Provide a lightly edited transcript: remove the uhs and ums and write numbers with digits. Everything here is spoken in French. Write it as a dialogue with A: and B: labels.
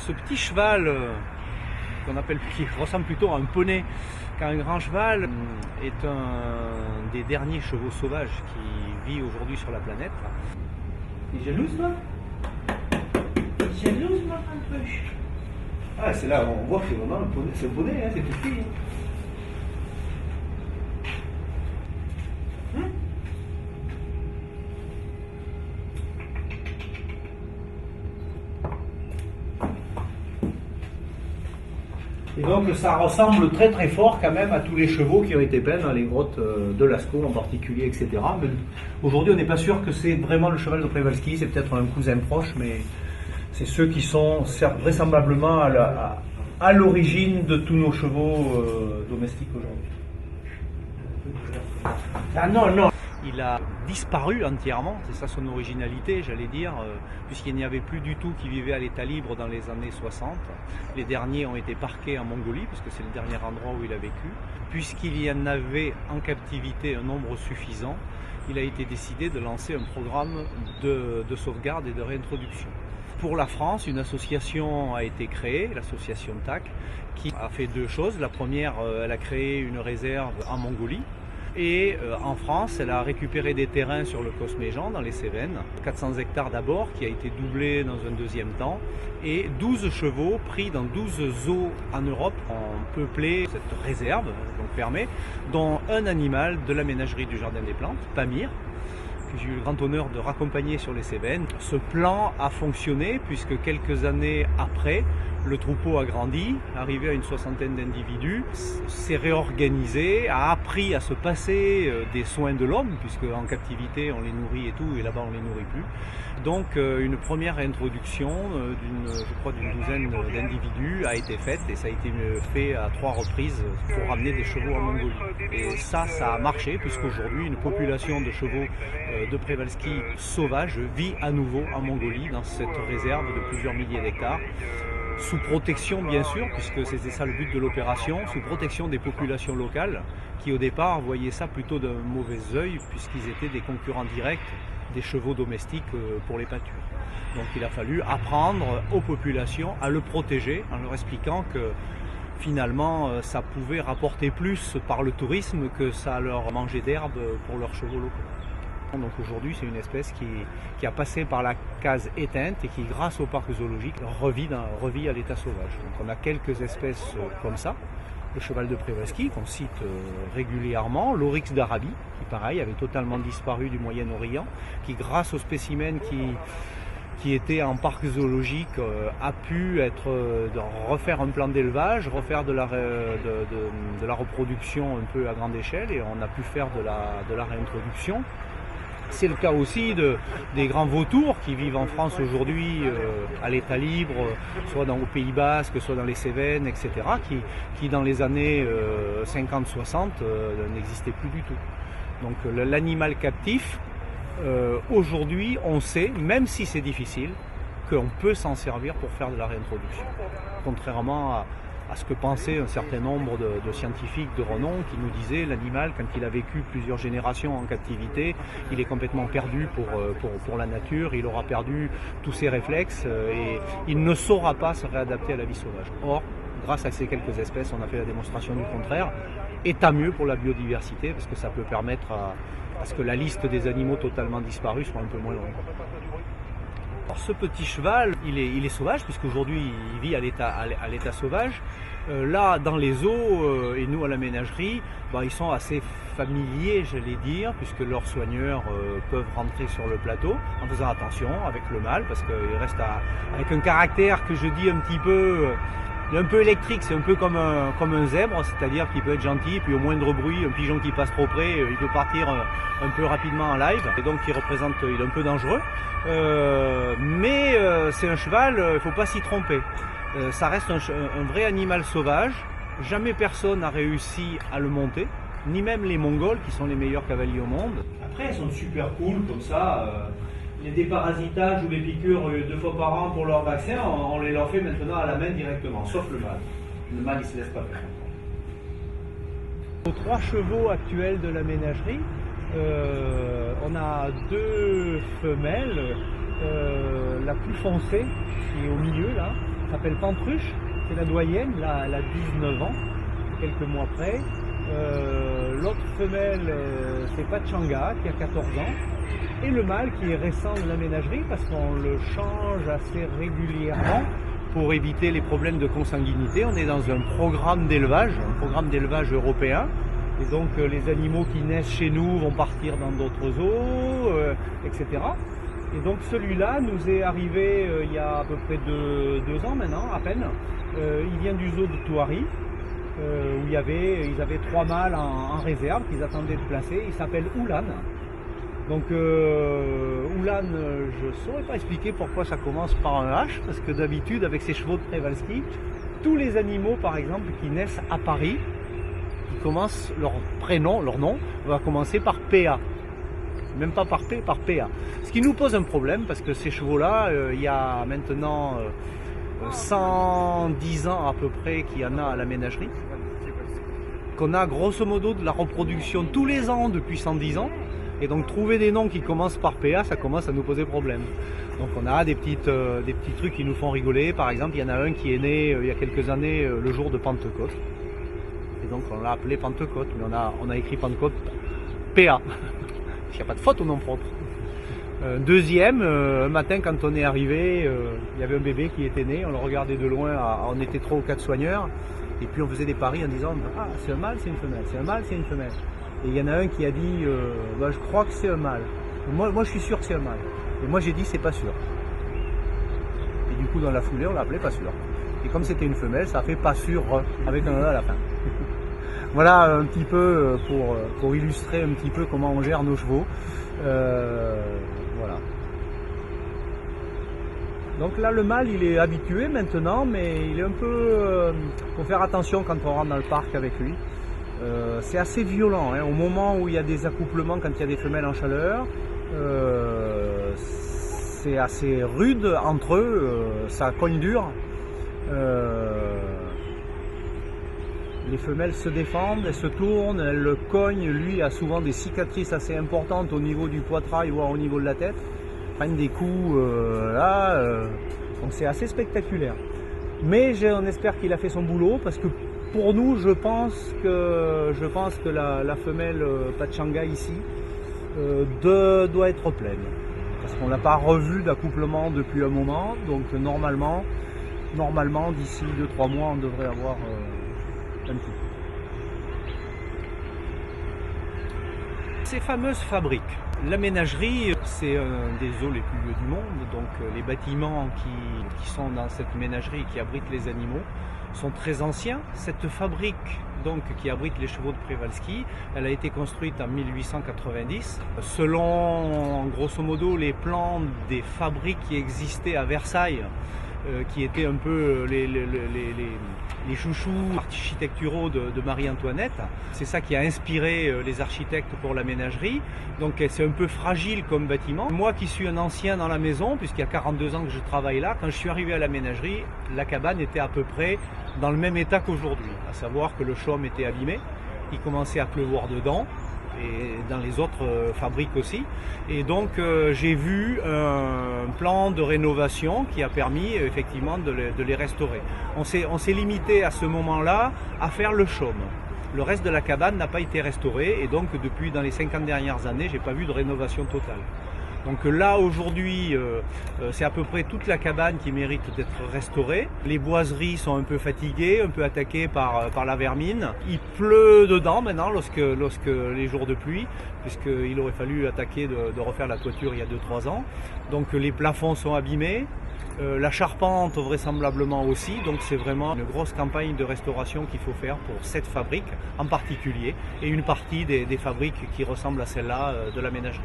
A: Ce petit cheval qui ressemble plutôt à un poney qu'à un grand cheval est un des derniers chevaux sauvages qui vit aujourd'hui sur la planète.
B: T'es jalouse, toi? Jalouse, moi, un peu. Ah, c'est là, on voit que c'est vraiment le poney, c'est le poney, hein, c'est tout petit. Et donc ça ressemble très très fort quand même à tous les chevaux qui ont été peints dans les grottes de Lascaux en particulier, etc. Mais aujourd'hui on n'est pas sûr que c'est vraiment le cheval de Przewalski, c'est peut-être un cousin proche, mais c'est ceux qui sont vraisemblablement à l'origine de tous nos chevaux domestiques aujourd'hui. Ah non, non.
A: Il a disparu entièrement, c'est ça son originalité, j'allais dire, puisqu'il n'y avait plus du tout qui vivaient à l'état libre dans les années 60. Les derniers ont été parqués en Mongolie, puisque c'est le dernier endroit où il a vécu. Puisqu'il y en avait en captivité un nombre suffisant, il a été décidé de lancer un programme de sauvegarde et de réintroduction. Pour la France, une association a été créée, l'association TAC, qui a fait deux choses. La première, elle a créé une réserve en Mongolie. Et en France, elle a récupéré des terrains sur le Cosméjean, dans les Cévennes, 400 hectares d'abord, qui a été doublé dans un deuxième temps, et 12 chevaux pris dans 12 zoos en Europe ont peuplé cette réserve, donc fermée, dont un animal de la ménagerie du Jardin des Plantes, Pamir, que j'ai eu le grand honneur de raccompagner sur les Cévennes. Ce plan a fonctionné puisque quelques années après, le troupeau a grandi, arrivé à une soixantaine d'individus, s'est réorganisé, a appris à se passer des soins de l'homme, puisque en captivité on les nourrit et tout, et là-bas on les nourrit plus. Donc une première introduction d'une douzaine d'individus a été faite, et ça a été fait à 3 reprises pour ramener des chevaux en Mongolie. Et ça a marché, puisqu'aujourd'hui une population de chevaux de Przewalski sauvages vit à nouveau en Mongolie, dans cette réserve de plusieurs milliers d'hectares. Sous protection bien sûr, puisque c'était ça le but de l'opération, sous protection des populations locales qui au départ voyaient ça plutôt d'un mauvais œil puisqu'ils étaient des concurrents directs des chevaux domestiques pour les pâtures. Donc il a fallu apprendre aux populations à le protéger en leur expliquant que finalement ça pouvait rapporter plus par le tourisme que ça leur mangeait d'herbe pour leurs chevaux locaux. Donc aujourd'hui c'est une espèce qui a passé par la case éteinte et qui grâce au parc zoologique revit à l'état sauvage. Donc on a quelques espèces comme ça, le cheval de Przewalski qu'on cite régulièrement, l'oryx d'Arabie qui pareil avait totalement disparu du Moyen-Orient, qui grâce aux spécimens qui était en parc zoologique a pu refaire un plan d'élevage, refaire de la reproduction un peu à grande échelle, et on a pu faire de la réintroduction. C'est le cas aussi des grands vautours qui vivent en France aujourd'hui à l'état libre, soit au Pays Basque, soit dans les Cévennes, etc., qui dans les années 50-60 n'existaient plus du tout. Donc l'animal captif, aujourd'hui on sait, même si c'est difficile, qu'on peut s'en servir pour faire de la réintroduction. Contrairement à ce que pensaient un certain nombre de scientifiques de renom qui nous disaient l'animal, quand il a vécu plusieurs générations en captivité, il est complètement perdu pour la nature, il aura perdu tous ses réflexes et il ne saura pas se réadapter à la vie sauvage. Or, grâce à ces quelques espèces, on a fait la démonstration du contraire, et tant mieux pour la biodiversité, parce que ça peut permettre à ce que la liste des animaux totalement disparus soit un peu moins longue. Alors, ce petit cheval, il est sauvage, puisqu'aujourd'hui il vit à l'état sauvage. Là, dans les zoos et nous à la ménagerie, ils sont assez familiers, j'allais dire, puisque leurs soigneurs peuvent rentrer sur le plateau en faisant attention avec le mâle, parce qu'il reste avec un caractère que je dis un petit peu... Il est un peu électrique, c'est un peu comme un zèbre, c'est-à-dire qu'il peut être gentil, puis au moindre bruit, un pigeon qui passe trop près, il peut partir un peu rapidement en live, et donc il est un peu dangereux. Mais c'est un cheval, il ne faut pas s'y tromper. Ça reste un vrai animal sauvage, jamais personne n'a réussi à le monter, ni même les Mongols qui sont les meilleurs cavaliers au monde.
B: Après, elles sont super cool comme ça. Les déparasitages ou les piqûres 2 fois par an pour leur vaccin, on les leur fait maintenant à la main directement, sauf le mâle. Le mâle, il ne se laisse pas faire.
A: Aux 3 chevaux actuels de la ménagerie, on a 2 femelles, la plus foncée qui est au milieu là, s'appelle Pantruche, c'est la doyenne, elle a 19 ans, quelques mois près. L'autre femelle, c'est Pachanga, qui a 14 ans. Et le mâle qui est récent de la ménagerie, parce qu'on le change assez régulièrement pour éviter les problèmes de consanguinité. On est dans un programme d'élevage européen. Et donc les animaux qui naissent chez nous vont partir dans d'autres zoos, etc. Et donc celui-là nous est arrivé il y a à peu près 2 ans maintenant, à peine. Il vient du zoo de Touari, où ils avaient 3 mâles en réserve qu'ils attendaient de placer. Il s'appelle Oulan. Donc Oulan, je ne saurais pas expliquer pourquoi ça commence par un H, parce que d'habitude avec ces chevaux de Przewalski, tous les animaux par exemple qui naissent à Paris, qui commencent leur nom va commencer par PA. Même pas par P, par PA. Ce qui nous pose un problème, parce que ces chevaux-là, il y a maintenant 110 ans à peu près qu'il y en a à la ménagerie, qu'on a grosso modo de la reproduction tous les ans depuis 110 ans, et donc trouver des noms qui commencent par PA, ça commence à nous poser problème. Donc on a des petits trucs qui nous font rigoler. Par exemple, il y en a un qui est né il y a quelques années le jour de Pentecôte, et donc on l'a appelé Pentecôte, mais on a écrit Pentecôte PA. Il n'y a pas de faute au nom propre. Deuxième, un matin quand on est arrivé, il y avait un bébé qui était né, on le regardait de loin, on était 3 ou 4 soigneurs, et puis on faisait des paris en disant « Ah, c'est un mâle, c'est une femelle, c'est un mâle, c'est une femelle ». Et il y en a un qui a dit bah, « Je crois que c'est un mâle. Moi je suis sûr que c'est un mâle. » Et moi j'ai dit « C'est pas sûr. » Et du coup dans la foulée on l'a appelé « Pas sûr ». Et comme c'était une femelle, ça a fait « Pas sûr » avec un E à la fin. Voilà un petit peu pour illustrer un petit peu comment on gère nos chevaux. Voilà. Donc là le mâle il est habitué maintenant, mais il est un peu... faut faire attention quand on rentre dans le parc avec lui. C'est assez violent, hein. Au moment où il y a des accouplements, quand il y a des femelles en chaleur, c'est assez rude entre eux, ça cogne dur. Les femelles se défendent, elles se tournent, elles le cognent. Lui a souvent des cicatrices assez importantes au niveau du poitrail, voire au niveau de la tête. Prennent des coups donc c'est assez spectaculaire. Mais on espère qu'il a fait son boulot, parce que pour nous, je pense que la femelle Pachanga ici doit être pleine. Parce qu'on ne l'a pas revu d'accouplement depuis un moment. Donc normalement d'ici 2-3 mois, on devrait avoir un petit. Ces fameuses fabriques. La ménagerie, c'est un des zoos les plus vieux du monde, donc les bâtiments qui sont dans cette ménagerie, qui abritent les animaux, sont très anciens. Cette fabrique donc, qui abrite les chevaux de Przewalski, elle a été construite en 1890. Selon grosso modo les plans des fabriques qui existaient à Versailles, qui étaient un peu les chouchous architecturaux de Marie-Antoinette. C'est ça qui a inspiré les architectes pour la ménagerie. Donc c'est un peu fragile comme bâtiment. Moi qui suis un ancien dans la maison, puisqu'il y a 42 ans que je travaille là, quand je suis arrivé à la ménagerie, la cabane était à peu près dans le même état qu'aujourd'hui. À savoir que le chaume était abîmé, il commençait à pleuvoir dedans, et dans les autres fabriques aussi. Et donc j'ai vu un plan de rénovation qui a permis effectivement de les restaurer. On s'est limité à ce moment-là à faire le chaume. Le reste de la cabane n'a pas été restauré, et donc depuis dans les 50 dernières années, j'ai pas vu de rénovation totale. Donc là aujourd'hui, c'est à peu près toute la cabane qui mérite d'être restaurée. Les boiseries sont un peu fatiguées, un peu attaquées par la vermine. Il pleut dedans maintenant lorsque les jours de pluie, puisqu'il aurait fallu attaquer de refaire la toiture il y a 2-3 ans. Donc les plafonds sont abîmés. La charpente vraisemblablement aussi, donc c'est vraiment une grosse campagne de restauration qu'il faut faire pour cette fabrique en particulier, et une partie des fabriques qui ressemblent à celle-là de la ménagerie.